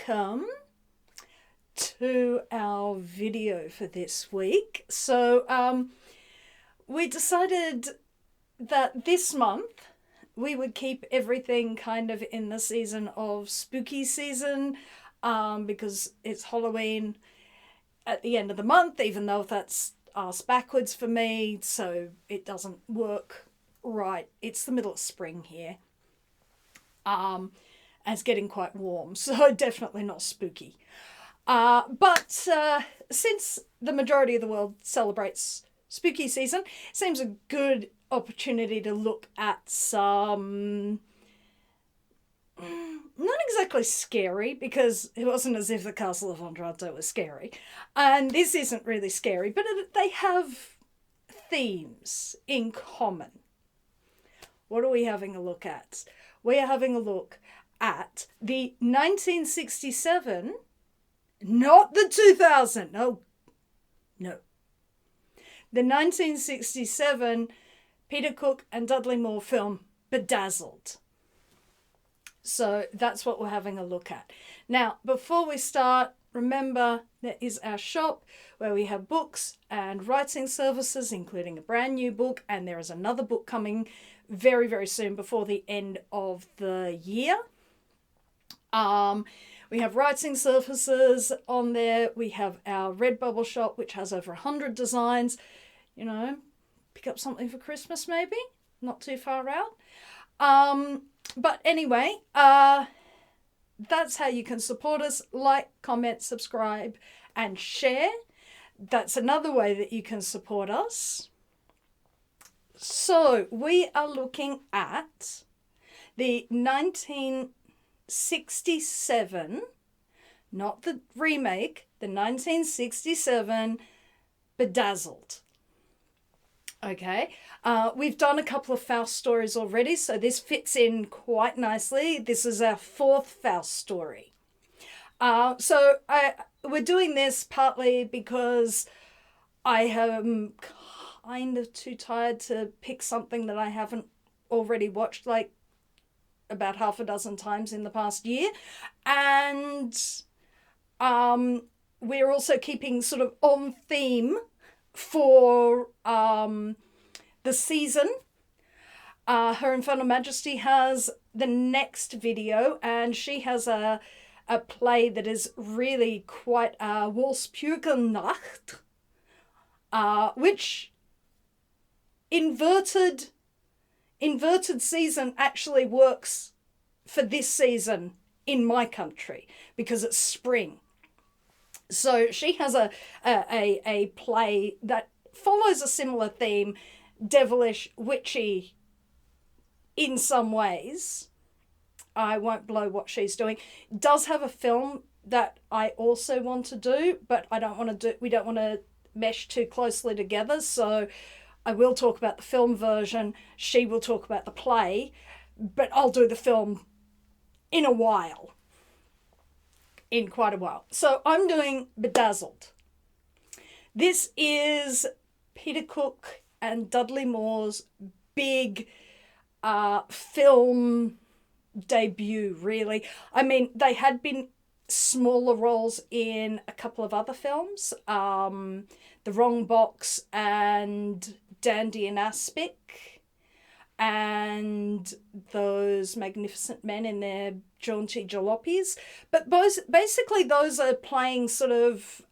welcome to our video for this week. So we decided that this month we would keep everything kind of in the season of spooky season, because it's Halloween at the end of the month, even though that's asked backwards for me, so it doesn't work right. It's the middle of spring here. And it's getting quite warm, so definitely not spooky. But since the majority of the world celebrates spooky season, it seems a good opportunity to look at some, not exactly scary, because it wasn't as if the Castle of Otranto was scary. And this isn't really scary, but they have themes in common. What are we having a look at? We are having a look at the 1967, not the 2000, no. The 1967 Peter Cook and Dudley Moore film, Bedazzled. So that's what we're having a look at. Now, before we start, remember there is our shop where we have books and writing services, including a brand new book, and there is another book coming very, very soon before the end of the year. We have writing services on there. We have our Redbubble shop, which has over 100 designs. You know, pick up something for Christmas maybe, not too far out. But anyway, that's how you can support us. Like, comment, subscribe, and share. That's another way that you can support us. So we are looking at the 1967, not the remake, the 1967 Bedazzled. Okay, we've done a couple of Faust stories already, so this fits in quite nicely. This is our fourth Faust story. So we're doing this partly because I am kind of too tired to pick something that I haven't already watched like about half a dozen times in the past year. And we're also keeping sort of on theme for the season. Her Infernal Majesty has the next video, and she has a play that is really quite a Walpurgisnacht, which inverted season actually works for this season in my country because it's spring. So she has a play that follows a similar theme, devilish, witchy in some ways. I won't blow what she's doing. Does have a film that I also want to do, but we don't want to mesh too closely together. So I will talk about the film version. She will talk about the play, but I'll do the film in quite a while. So I'm doing Bedazzled. This is Peter Cook and Dudley Moore's big film debut, really. I mean, they had been smaller roles in a couple of other films, The Wrong Box and Dandy and Aspic, and those magnificent men in their jaunty jalopies. But basically those are playing sort of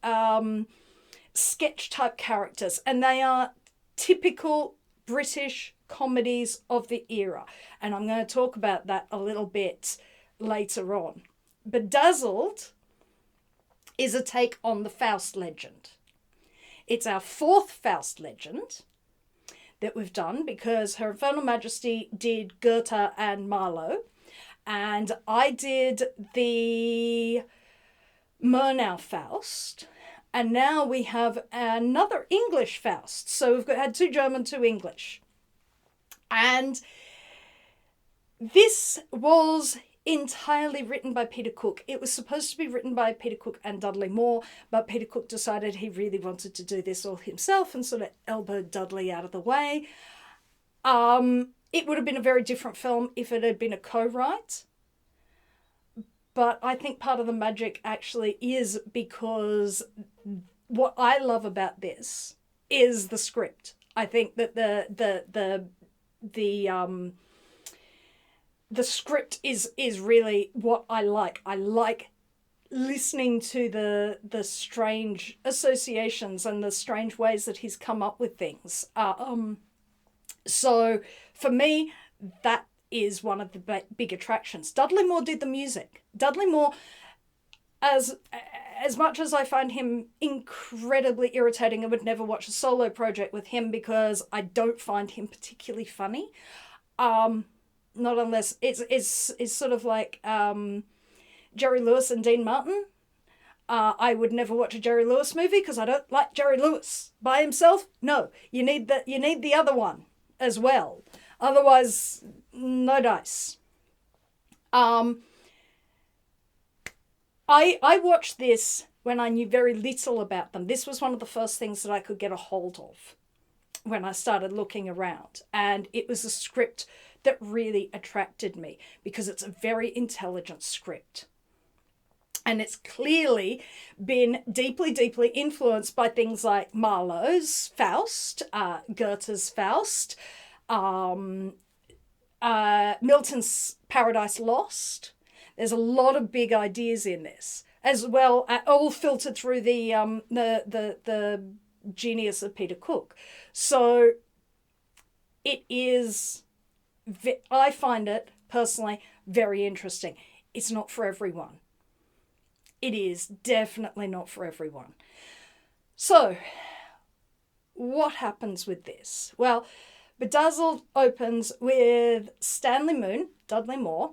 sketch type characters, and they are typical British comedies of the era. And I'm going to talk about that a little bit later on. Bedazzled is a take on the Faust legend. It's our fourth Faust legend that we've done, because Her Infernal Majesty did Goethe and Marlowe, and I did the Murnau Faust, and now we have another English Faust. So we've had two German, two English. And this was entirely written by Peter Cook. It was supposed to be written by Peter Cook and Dudley Moore, but Peter Cook decided he really wanted to do this all himself and sort of elbowed Dudley out of the way. It would have been a very different film if it had been a co-write, But I think part of the magic actually is because what I love about this is the script. I think that the script is really what I like. I like listening to the strange associations and the strange ways that he's come up with things. So for me, that is one of the big attractions. Dudley Moore did the music. Dudley Moore, as much as I find him incredibly irritating, I would never watch a solo project with him because I don't find him particularly funny. Not unless it's sort of like Jerry Lewis and Dean Martin. I would never watch a Jerry Lewis movie because I don't like Jerry Lewis by himself. No, you need the other one as well. Otherwise, no dice. I watched this when I knew very little about them. This was one of the first things that I could get a hold of when I started looking around. And it was a script that really attracted me because it's a very intelligent script. And it's clearly been deeply, deeply influenced by things like Marlowe's Faust, Goethe's Faust, Milton's Paradise Lost. There's a lot of big ideas in this, as well, all filtered through the genius of Peter Cook. So it is, I find it personally very interesting. It's not for everyone. It is definitely not for everyone. So what happens with this? Well, Bedazzled opens with Stanley Moon, Dudley Moore,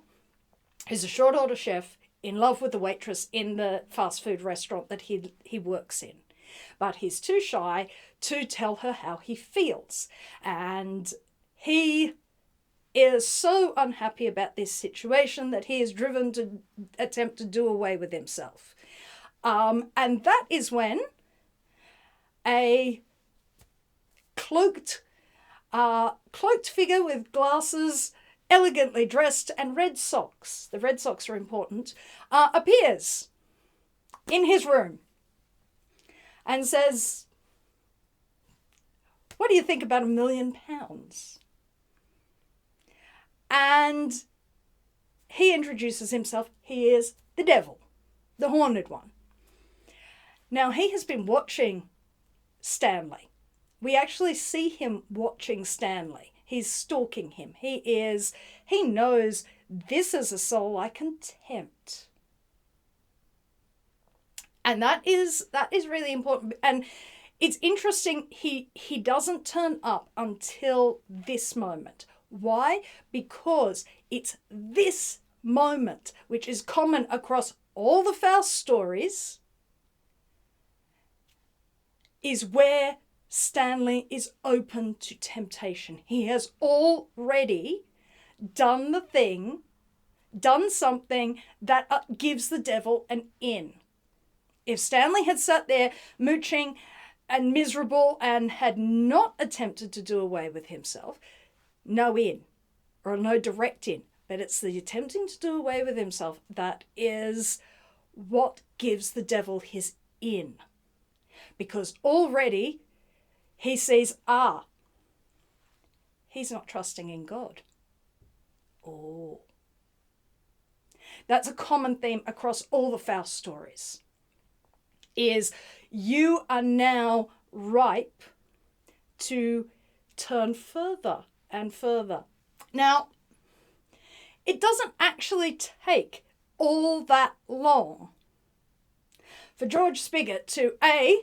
who's a short order chef in love with the waitress in the fast food restaurant that he works in. But he's too shy to tell her how he feels. And he is so unhappy about this situation that he is driven to attempt to do away with himself. And that is when a cloaked figure with glasses, elegantly dressed, and red socks, the red socks are important, appears in his room and says, "What do you think about £1 million?" And he introduces himself. He is the devil, the Horned One. Now, he has been watching Stanley. We actually see him watching Stanley. He's stalking him. He knows this is a soul I can tempt. And that is really important. And it's interesting, he doesn't turn up until this moment. Why? Because it's this moment, which is common across all the Faust stories, is where Stanley is open to temptation. He has already done something that gives the devil an in. If Stanley had sat there mooching and miserable and had not attempted to do away with himself, no in, or no direct in. But it's the attempting to do away with himself that is what gives the devil his in. Because already he sees, he's not trusting in God. Oh. That's a common theme across all the Faust stories, is you are now ripe to turn further and further. Now, it doesn't actually take all that long for George Spigot to A,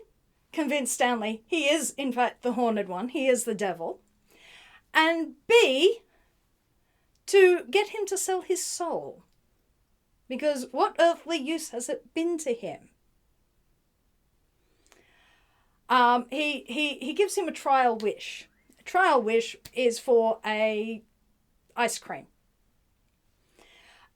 convince Stanley he is in fact the Horned One, he is the devil, and B, to get him to sell his soul. Because what earthly use has it been to him? He gives him a trial wish. A trial wish is for a ice cream.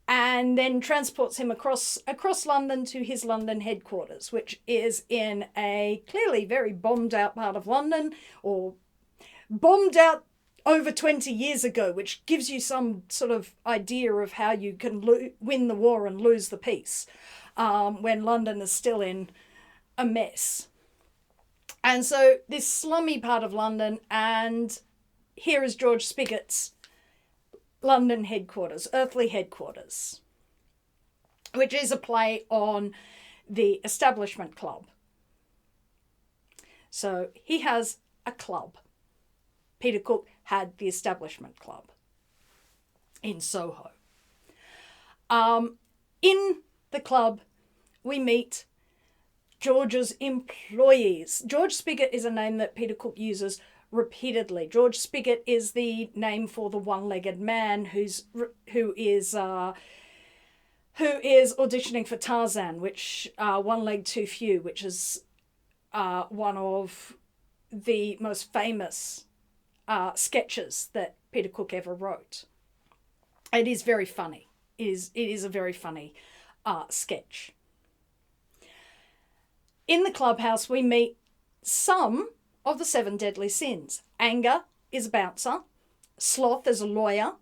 And then transports him across London to his London headquarters, which is in a clearly very bombed out part of London, or bombed out over 20 years ago, which gives you some sort of idea of how you can win the war and lose the peace when London is still in a mess. And so this slummy part of London, and here is George Spigot's London headquarters, earthly headquarters, which is a play on the Establishment Club. So he has a club. Peter Cook had the Establishment Club in Soho. In the club, we meet George's employees. George Spigot is a name that Peter Cook uses repeatedly. George Spigot is the name for the one-legged man who is auditioning for Tarzan, which One Leg Too Few, which is one of the most famous sketches that Peter Cook ever wrote. It is very funny. It is a very funny sketch. In the clubhouse, we meet some of the 7 deadly sins. Anger is a bouncer. Sloth is a lawyer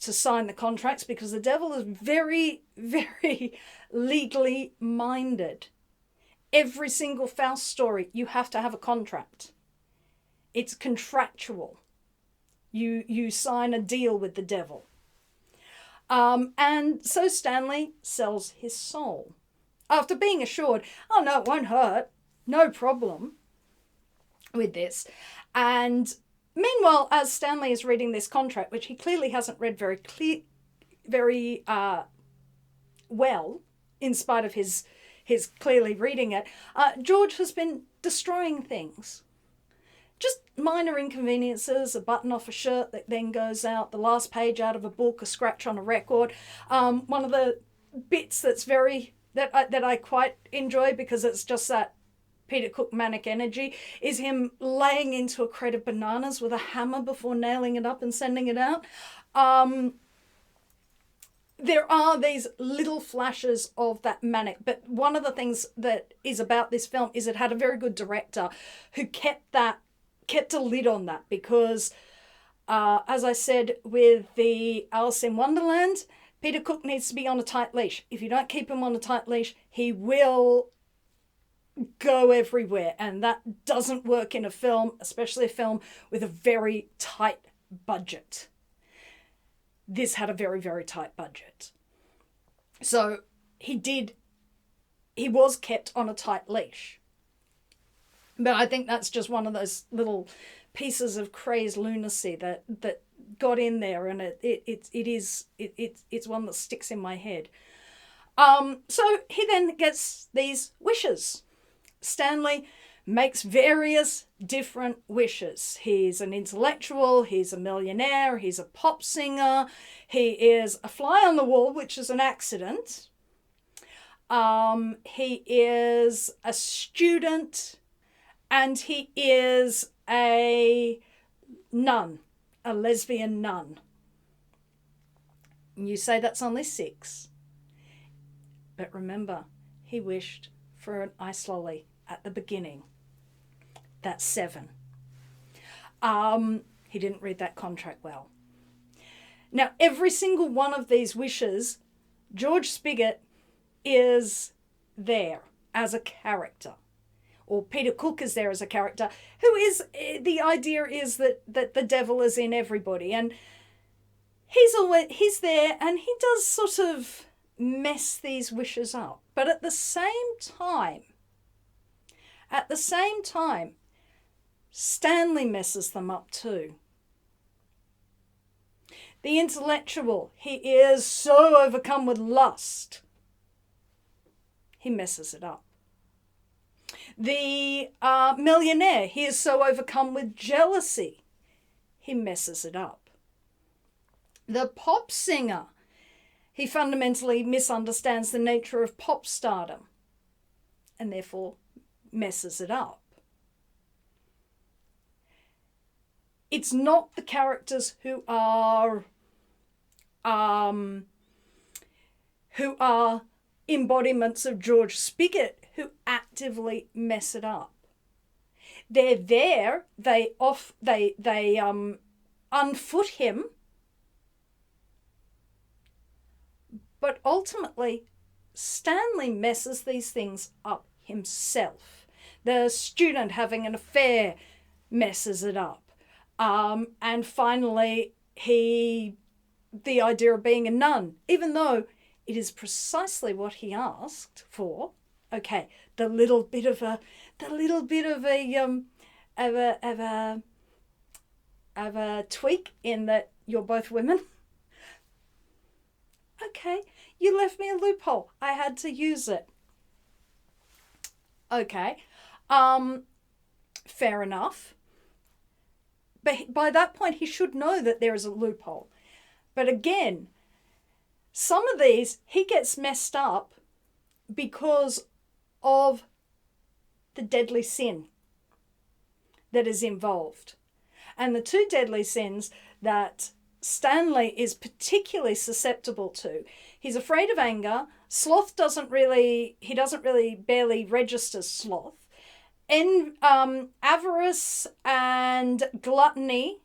to sign the contracts, because the devil is very, very legally minded. Every single Faust story, you have to have a contract. It's contractual. You sign a deal with the devil. And so Stanley sells his soul. After being assured, oh no, it won't hurt, no problem with this. And meanwhile, as Stanley is reading this contract, which he clearly hasn't read very well, in spite of his clearly reading it, George has been destroying things. Just minor inconveniences, a button off a shirt that then goes out, the last page out of a book, a scratch on a record. One of the bits that I quite enjoy, because it's just that Peter Cook manic energy, is him laying into a crate of bananas with a hammer before nailing it up and sending it out. There are these little flashes of that manic, but one of the things that is about this film is it had a very good director who kept a lid on that, because as I said with the Alice in Wonderland, Peter Cook needs to be on a tight leash. If you don't keep him on a tight leash, he will go everywhere, and that doesn't work in a film, especially a film with a very tight budget. This had a very, very tight budget. So he was kept on a tight leash. But I think that's just one of those little pieces of crazed lunacy that got in there, and it's one that sticks in my head. So he then gets these wishes. Stanley makes various different wishes. He's an intellectual, he's a millionaire, he's a pop singer, he is a fly on the wall, which is an accident. He is a student, and he is a nun, a lesbian nun. And you say that's only 6. But remember, he wished for an ice lolly at the beginning. That's 7. He didn't read that contract well. Now, every single one of these wishes, George Spigot is there as a character. Or Peter Cook is there as a character, who is, the idea is that the devil is in everybody. And he's there, and he does sort of mess these wishes up. But at the same time, Stanley messes them up too. The intellectual, he is so overcome with lust, he messes it up. The millionaire, he is so overcome with jealousy, he messes it up. The pop singer, he fundamentally misunderstands the nature of pop stardom and therefore messes it up. It's not the characters who are embodiments of George Spigot who actively mess it up. They're there. They unfoot him, but ultimately Stanley messes these things up himself. The student having an affair messes it up. And finally, the idea of being a nun, even though it is precisely what he asked for. Okay, the little bit of a tweak in that you're both women. Okay, you left me a loophole. I had to use it. Okay, fair enough. But by that point, he should know that there is a loophole. But again, some of these, he gets messed up because of the deadly sin that is involved. And the two deadly sins that Stanley is particularly susceptible to. He's afraid of anger. Sloth barely registers sloth. Avarice and gluttony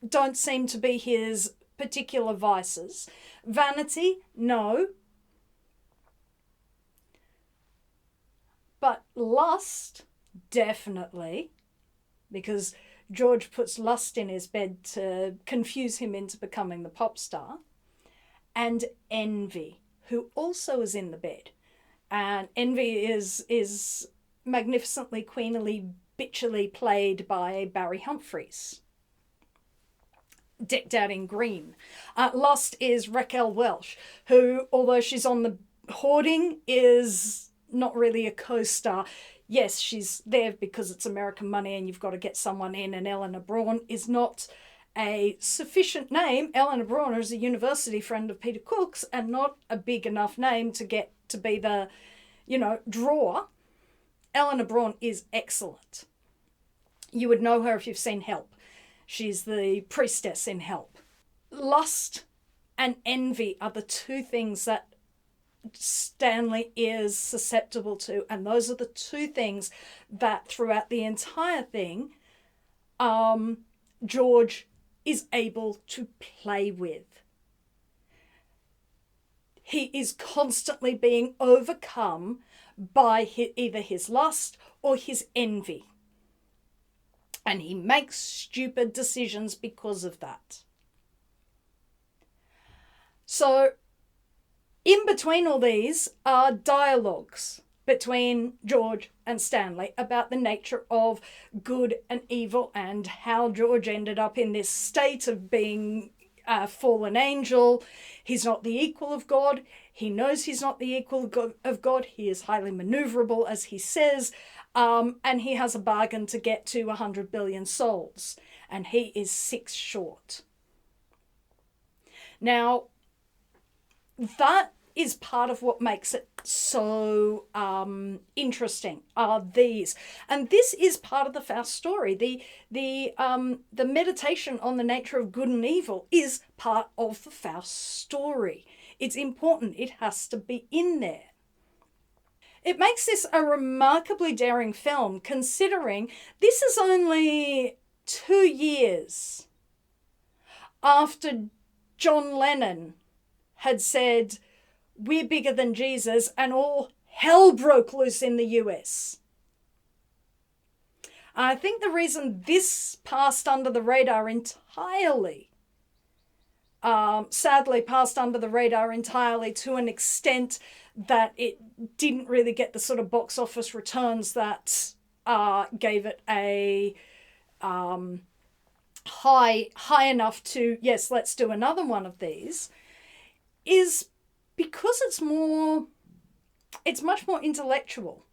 don't seem to be his particular vices. Vanity, no. But lust, definitely, because George puts lust in his bed to confuse him into becoming the pop star. And envy, who also is in the bed. And envy is magnificently, queenily, bitchily played by Barry Humphries, decked out in green. Lust is Raquel Welch, who, although she's on the hoarding, is not really a co-star. Yes, she's there because it's American money and you've got to get someone in, and Eleanor Braun is not a sufficient name. Eleanor Braun is a university friend of Peter Cook's and not a big enough name to get to be the, draw. Eleanor Braun is excellent. You would know her if you've seen Help. She's the priestess in Help. Lust and envy are the two things that Stanley is susceptible to, and those are the two things that throughout the entire thing George is able to play with. He is constantly being overcome by either his lust or his envy, and he makes stupid decisions because of that. So in between all these are dialogues between George and Stanley about the nature of good and evil and how George ended up in this state of being a fallen angel. He's not the equal of God. He knows he's not the equal of God. He is highly maneuverable, as he says, and he has a bargain to get to 100 billion souls, and he is 6 short. Now, that is part of what makes it so interesting, are these. And this is part of the Faust story. The meditation on the nature of good and evil is part of the Faust story. It's important. It has to be in there. It makes this a remarkably daring film, considering this is only 2 years after John Lennon had said, "We're bigger than Jesus," and all hell broke loose in the US. I think the reason this passed under the radar entirely, sadly passed under the radar entirely to an extent that it didn't really get the sort of box office returns that gave it a high enough to, yes, let's do another one of these, is because it's much more intellectual.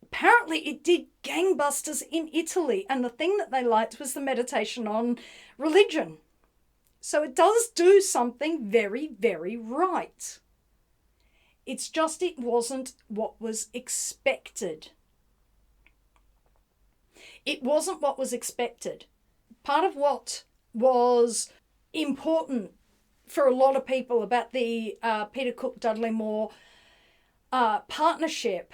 Apparently it did gangbusters in Italy, and the thing that they liked was the meditation on religion. So it does do something very, very right. It's just it wasn't what was expected. It wasn't what was expected. Part of what was important for a lot of people about the Peter Cook-Dudley Moore partnership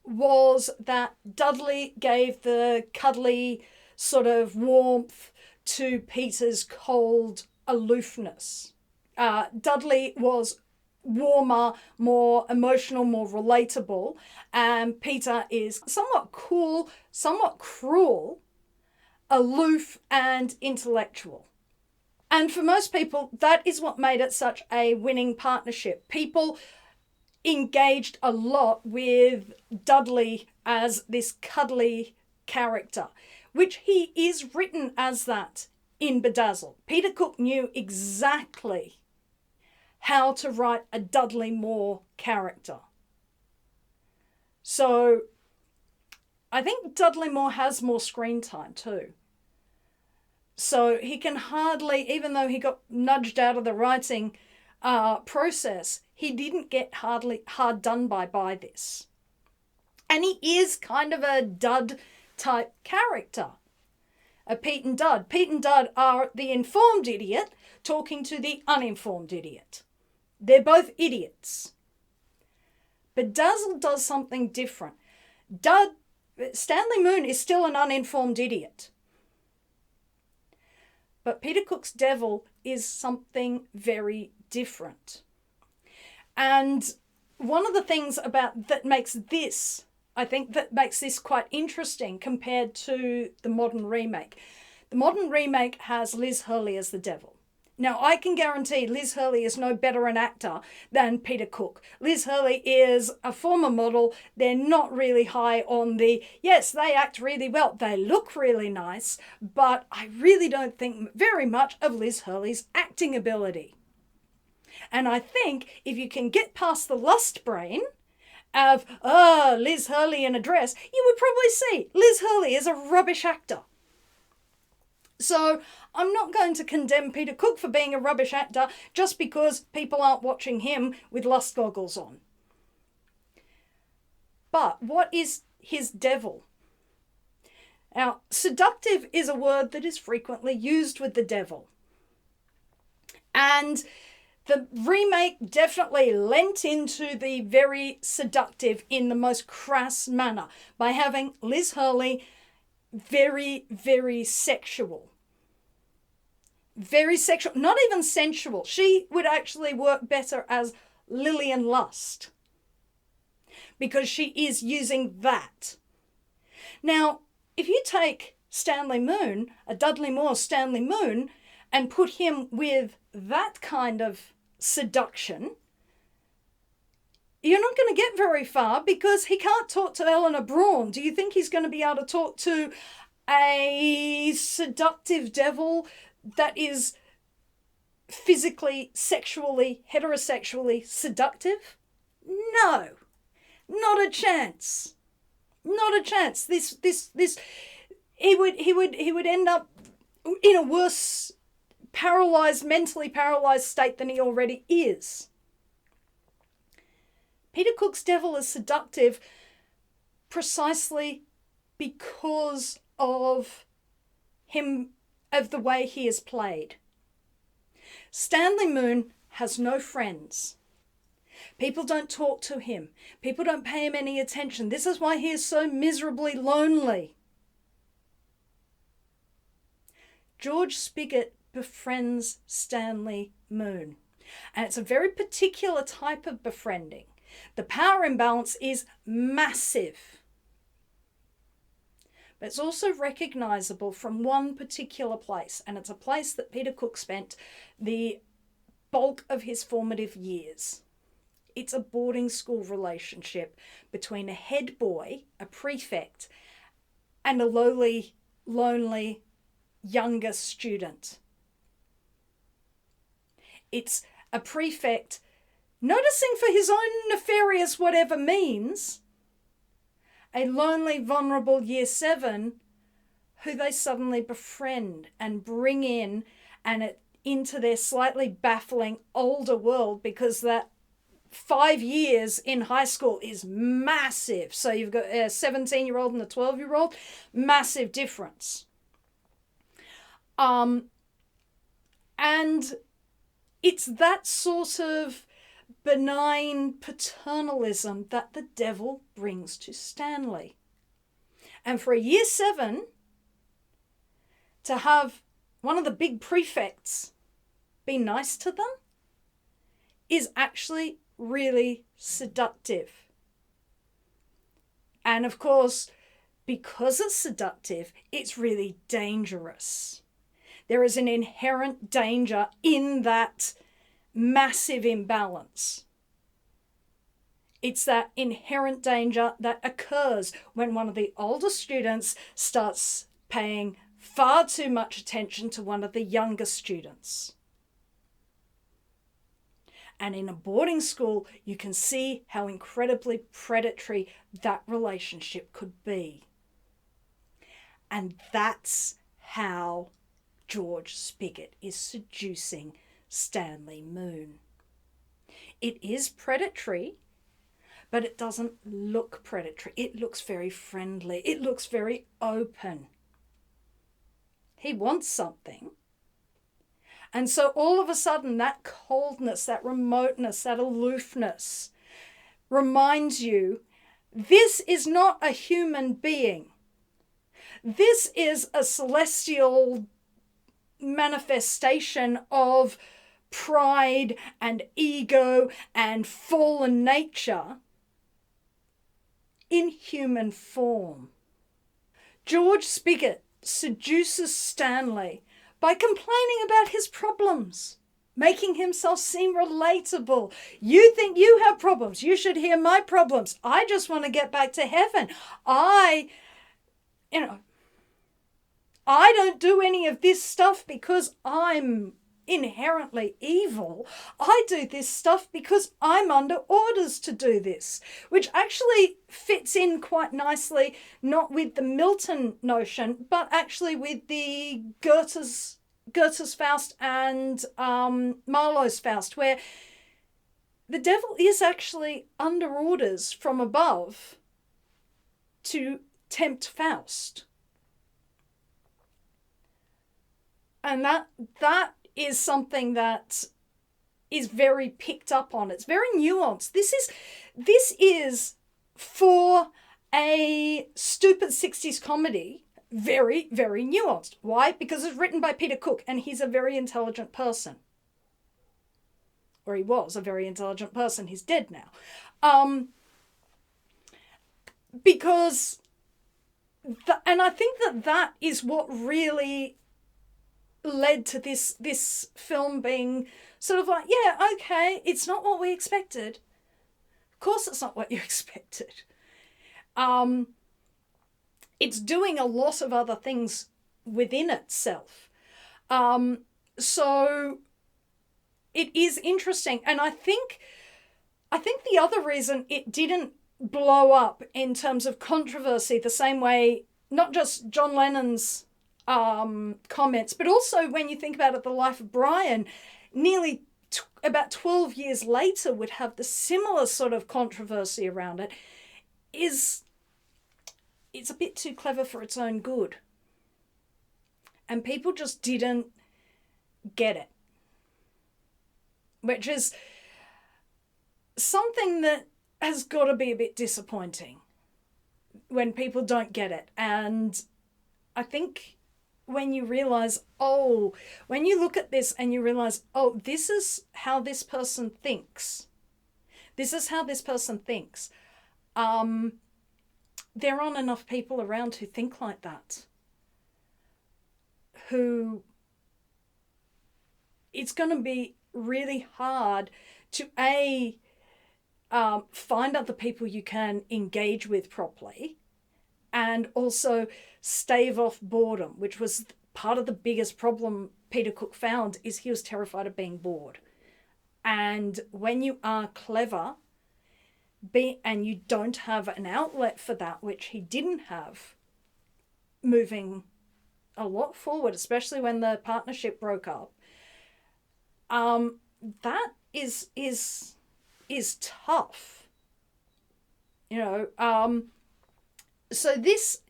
was that Dudley gave the cuddly sort of warmth, to Peter's cold aloofness. Dudley was warmer, more emotional, more relatable, and Peter is somewhat cool, somewhat cruel, aloof, and intellectual. And for most people, that is what made it such a winning partnership. People engaged a lot with Dudley as this cuddly character, which he is written as that in Bedazzled. Peter Cook knew exactly how to write a Dudley Moore character. So I think Dudley Moore has more screen time too. So he can hardly, even though he got nudged out of the writing process, he didn't get hard done by this. And he is kind of a dud type character. A Pete and Dud. Pete and Dud are the informed idiot talking to the uninformed idiot. They're both idiots. Bedazzled does something different. Stanley Moon is still an uninformed idiot. But Peter Cook's Devil is something very different. And one of the things that makes this quite interesting compared to the modern remake. The modern remake has Liz Hurley as the devil. Now, I can guarantee Liz Hurley is no better an actor than Peter Cook. Liz Hurley is a former model. They're not really high on yes, they act really well. They look really nice, but I really don't think very much of Liz Hurley's acting ability. And I think if you can get past the lust brain of, Liz Hurley in a dress, you would probably see Liz Hurley is a rubbish actor. So I'm not going to condemn Peter Cook for being a rubbish actor just because people aren't watching him with lust goggles on. But what is his devil? Now, seductive is a word that is frequently used with the devil. And the remake definitely lent into the very seductive in the most crass manner by having Liz Hurley very, very sexual. Very sexual, not even sensual. She would actually work better as Lillian Lust because she is using that. Now, if you take Stanley Moon, a Dudley Moore Stanley Moon, and put him with that kind of seduction, you're not going to get very far because he can't talk to Eleanor Braun. Do you think he's going to be able to talk to a seductive devil that is physically, sexually, heterosexually seductive? No, not a chance. Not a chance. He would end up in a worse mentally paralyzed state than he already is. Peter Cook's Devil is seductive precisely because of the way he is played. Stanley Moon has no friends. People don't talk to him. People don't pay him any attention. This is why he is so miserably lonely. George Spigot befriends Stanley Moon. And it's a very particular type of befriending. The power imbalance is massive. But it's also recognisable from one particular place, and it's a place that Peter Cook spent the bulk of his formative years. It's a boarding school relationship between a head boy, a prefect, and a lowly, lonely, younger student. It's a prefect noticing for his own nefarious whatever means a lonely, vulnerable year 7 who they suddenly befriend and bring in and into their slightly baffling older world, because that 5 years in high school is massive. So you've got a 17-year-old and a 12-year-old, massive difference. And it's that sort of benign paternalism that the devil brings to Stanley. And for a year 7 to have one of the big prefects, be nice to them, is actually really seductive. And of course, because it's seductive, it's really dangerous. There is an inherent danger in that massive imbalance. It's that inherent danger that occurs when one of the older students starts paying far too much attention to one of the younger students. And in a boarding school, you can see how incredibly predatory that relationship could be. And that's how George Spigot is seducing Stanley Moon. It is predatory, but it doesn't look predatory. It looks very friendly. It looks very open. He wants something. And so all of a sudden, that coldness, that remoteness, that aloofness reminds you, this is not a human being. This is a celestial manifestation of pride and ego and fallen nature in human form. George Spigot seduces Stanley by complaining about his problems, making himself seem relatable. You think you have problems. You should hear my problems. I just want to get back to heaven. I don't do any of this stuff because I'm inherently evil. I do this stuff because I'm under orders to do this, which actually fits in quite nicely, not with the Milton notion, but actually with the Goethe's Faust and Marlowe's Faust, where the devil is actually under orders from above to tempt Faust. And that is something that is very picked up on. It's very nuanced. This is for a stupid 60s comedy, very, very nuanced. Why? Because it's written by Peter Cook, and he's a very intelligent person. Or he was a very intelligent person. He's dead now. Because, and I think that is what really led to this film being sort of like, yeah, okay, it's not what we expected. Of course it's not what you expected. It's doing a lot of other things within itself. So it is interesting. And I think the other reason it didn't blow up in terms of controversy the same way, not just John Lennon's comments, but also when you think about it, The Life of Brian, nearly about 12 years later would have the similar sort of controversy around it, it's a bit too clever for its own good. And people just didn't get it. Which is something that has got to be a bit disappointing when people don't get it. And I think when you realize, when you look at this and you realize, this is how this person thinks. This is how this person thinks. There aren't enough people around who think like that. It's going to be really hard to find other people you can engage with properly, and also stave off boredom, which was part of the biggest problem Peter Cook found, is he was terrified of being bored. And when you are clever, and you don't have an outlet for that, which he didn't have, moving a lot forward, especially when the partnership broke up, that is tough. So this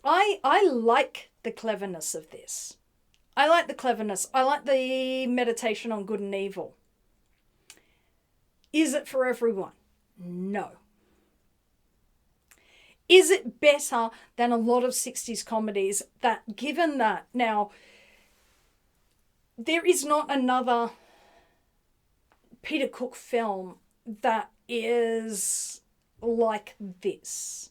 I like the cleverness of this. I like the cleverness. I like the meditation on good and evil. Is it for everyone? No. Is it better than a lot of 60s comedies that, given that, now, there is not another Peter Cook film that is like this.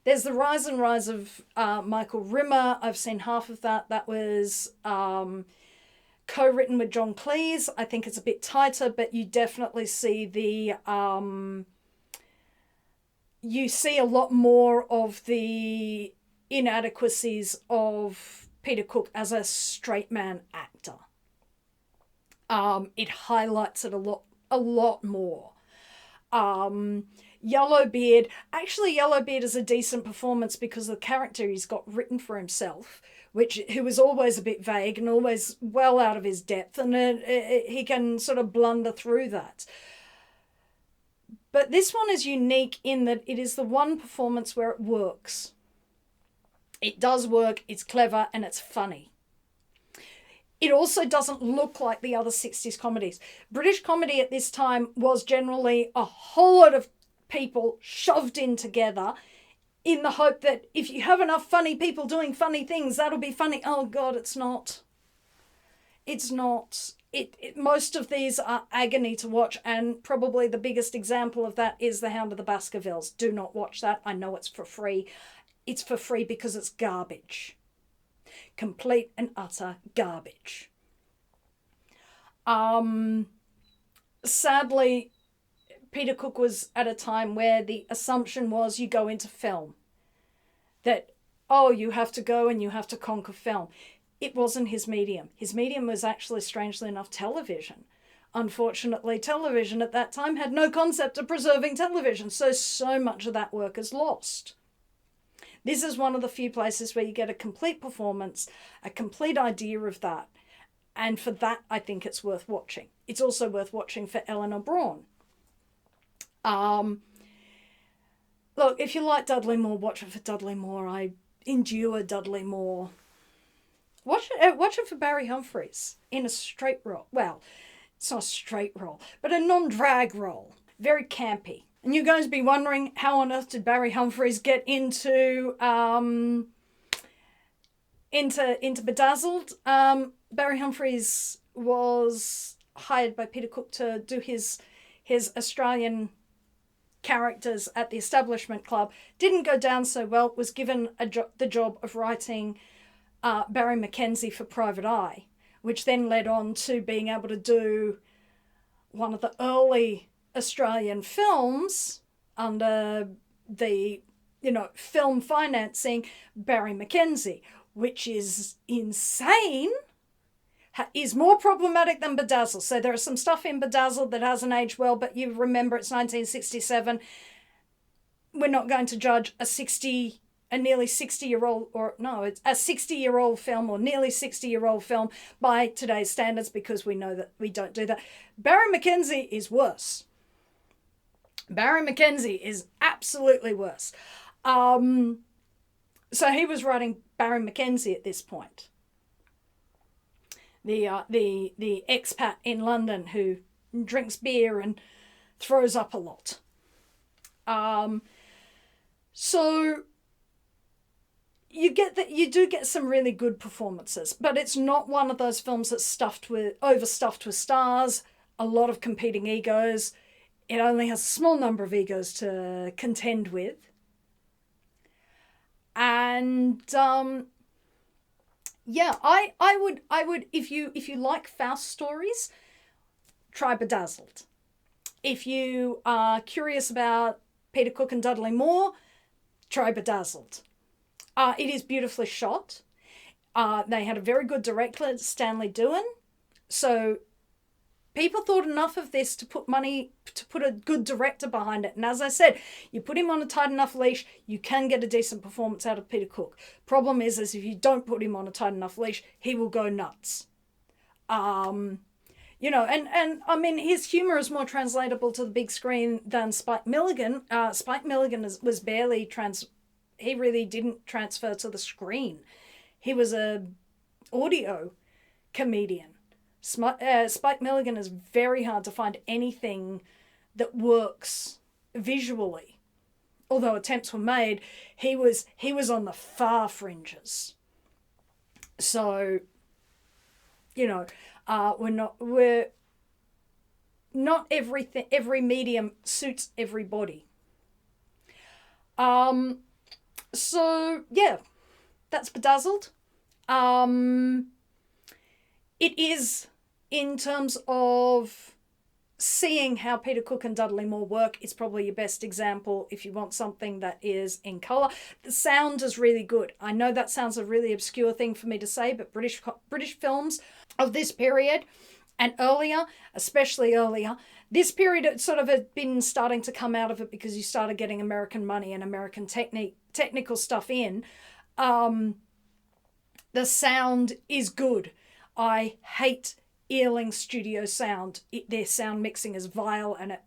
There's The Rise and Rise of Michael Rimmer. I've seen half of that. That was co-written with John Cleese. I think it's a bit tighter, but you definitely see you see a lot more of the inadequacies of Peter Cook as a straight man actor. It highlights it a lot more. Yellowbeard, actually Yellowbeard is a decent performance because the character he's got written for himself, who was always a bit vague and always well out of his depth, and he can sort of blunder through that. But this one is unique in that it is the one performance where it works. It does work, it's clever, and it's funny. It also doesn't look like the other 60s comedies. British comedy at this time was generally a whole lot of people shoved in together in the hope that if you have enough funny people doing funny things, that'll be funny. Oh God, it's not. It's not. Most of these are agony to watch, and probably the biggest example of that is The Hound of the Baskervilles. Do not watch that. I know it's for free. It's for free because it's garbage. Complete and utter garbage. Sadly, Peter Cook was at a time where the assumption was you go into film. That, oh, you have to go and you have to conquer film. It wasn't his medium. His medium was actually, strangely enough, television. Unfortunately, television at that time had no concept of preserving television, so much of that work is lost. This is one of the few places where you get a complete performance, a complete idea of that. And for that, I think it's worth watching. It's also worth watching for Eleanor Braun. Look, if you like Dudley Moore, watch it for Dudley Moore. I endure Dudley Moore. Watch it for Barry Humphries in a straight role. Well, it's not a straight role, but a non-drag role. Very campy. And you're going to be wondering, how on earth did Barry Humphries get into Bedazzled? Barry Humphries was hired by Peter Cook to do his Australian characters at the Establishment Club. Didn't go down so well. Was given the job of writing Barry Mackenzie for Private Eye, which then led on to being able to do one of the early Australian films under the, film financing, Barry Mackenzie, which is insane, is more problematic than Bedazzled. So there is some stuff in Bedazzled that hasn't aged well, but you remember it's 1967. We're not going to judge a nearly 60-year-old, it's a 60-year-old film or nearly 60-year-old film by today's standards, because we know that we don't do that. Barry Mackenzie is worse. Barry Mackenzie is absolutely worse. So he was writing Barry Mackenzie at this point. The expat in London who drinks beer and throws up a lot. So you do get some really good performances, but it's not one of those films that's overstuffed with stars, a lot of competing egos. It only has a small number of egos to contend with. And I would if you like Faust stories, try Bedazzled. If you are curious about Peter Cook and Dudley Moore, try Bedazzled. It is beautifully shot. They had a very good director, Stanley Doan. So people thought enough of this to put a good director behind it. And as I said, you put him on a tight enough leash, you can get a decent performance out of Peter Cook. Problem is if you don't put him on a tight enough leash, he will go nuts. And I mean, his humour is more translatable to the big screen than Spike Milligan. Spike Milligan was barely he really didn't transfer to the screen. He was a audio comedian. Spike Milligan is very hard to find anything that works visually although attempts were made, he was on the far fringes. So, you know, we're not every medium suits everybody. So yeah, that's Bedazzled. It is, in terms of seeing how Peter Cook and Dudley Moore work, it's probably your best example if you want something that is in colour. The sound is really good. I know that sounds a really obscure thing for me to say, but British films of this period and earlier, especially earlier, this period it sort of had been starting to come out of it because you started getting American money and American technical stuff in. The sound is good. I hate Earling Studio sound. Their sound mixing is vile, and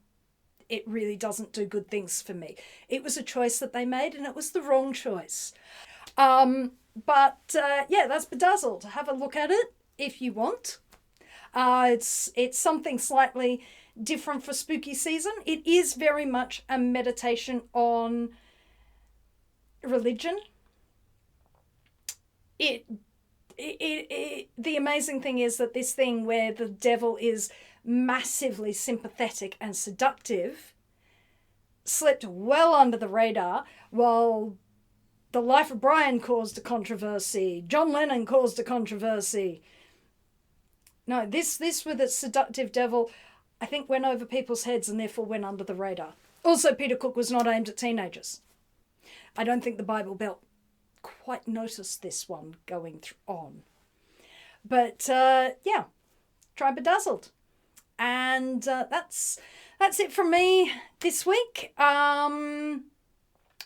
it really doesn't do good things for me. It was a choice that they made, and it was the wrong choice. Yeah, that's Bedazzled. Have a look at it if you want. It's something slightly different for spooky season. It is very much a meditation on religion. The amazing thing is that this thing where the devil is massively sympathetic and seductive slipped well under the radar, while The Life of Brian caused a controversy, John Lennon caused a controversy. No, this with its seductive devil, I think went over people's heads and therefore went under the radar. Also, Peter Cook was not aimed at teenagers. I don't think the Bible Belt quite noticed this one going on. But yeah, try Bedazzled. And that's it from me this week. Her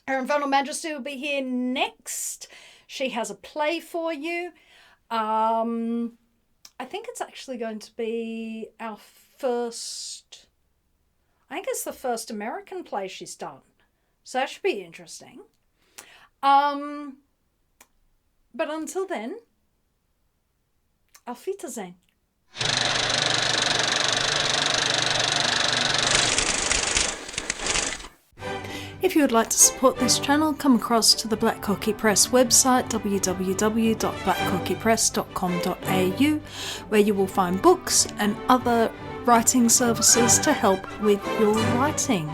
Infernal Majesty will be here next. She has a play for you. I think it's actually going to be our first, I think it's the first American play she's done. So that should be interesting. But until then, Auf Wiedersehen. If you would like to support this channel, come across to the Black Cockie Press website, www.blackcockiepress.com.au, where you will find books and other writing services to help with your writing.